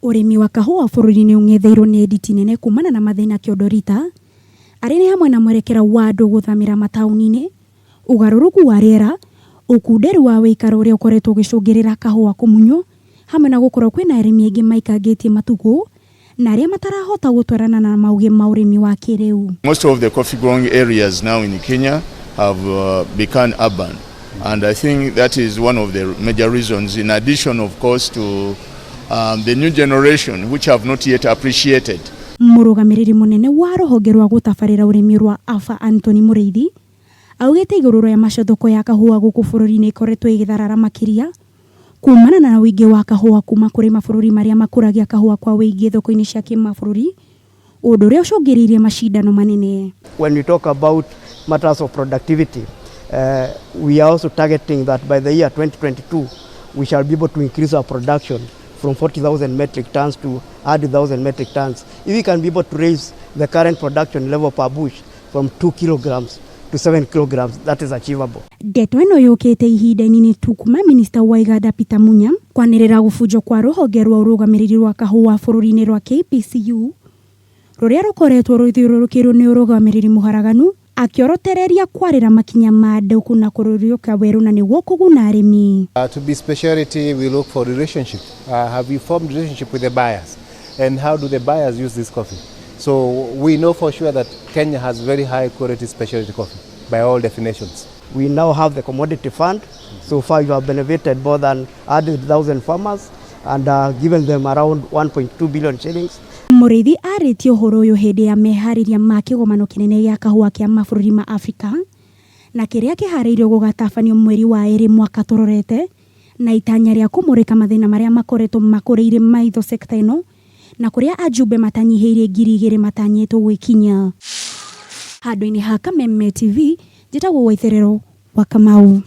Urimi wa kahua bururi-ini ungetheirwo ni nditi nene kumana na mathina Kiondorita, ari hamwe na mwerekera wa andu guthamira matauni-ini, ugaruruku wa riera, ukunderu wa wikaro uria ukoretwo ugicungirira kahua kumunyo, hamwe na gukorwo kwina arimi aingi maikangitie matugu na aria matarahota gutwarana na mauge ma urimi wa kiriu. Most of the coffee growing areas now in Kenya have become urban, and I think that is one of the major reasons, in addition of course to the new generation which have not yet appreciated. Murugamiriri munene wa ruhonge rwa gutabarira urimi rwa Afa Anthony Mureithi augite iguru ya macothoko ya kahua guku bururi-ini ikoretwo igitharara makiria kumana na wingi wa kahua kuma kuri mabururi maria makuragia kahua kwa wingi thoko-ini cia kimabururi, undu uria ucungiriirie macindano manene. When we talk about matters of productivity, we are also targeting that by the year 2022 we shall be able to increase our production from 40,000 metric tons to 100,000 metric tons. If we can be able to raise the current production level per bush from 2 kilograms to 7 kilograms, that is achievable. Ndeto ino yukite ihinda inini tu kuma Minister wa Iganda Peter Munya kwanirira gufunjo kwa ruhonge rwa urugamiriri rwa kahua bururi-ini rwa KPCU ruria rukoretwo ruthiururukirwo ni urugamiriri muharaganu, akiorotereria kwarira makinya ma nduku na kururiuka weru na niguo kuguna arimi. To be speciality, we look for relationship. Have you formed relationship with the buyers, and how do the buyers use this coffee? So we know for sure that Kenya has very high quality specialty coffee by all definitions. We now have the commodity fund. So far you have benefited more than 100,000 farmers and given them around 1.2 billion shillings. Mureithi aritie uhoro uyu hindi ya mehariria ma kigomano kinene gia kahua kia mabururi ma Afrika na kiria kihariirio gugatabanio mweri wa 2 mwaka turorete, na itanya ria kumurika mathina maria makoretwo makuriire maitho sekta ino na kuria ajumbe matanyihiirie 2,000 matanyitwo gwikinya. Handu-ini ha Kameme TV, njitagwo Waitherero wa Kamau.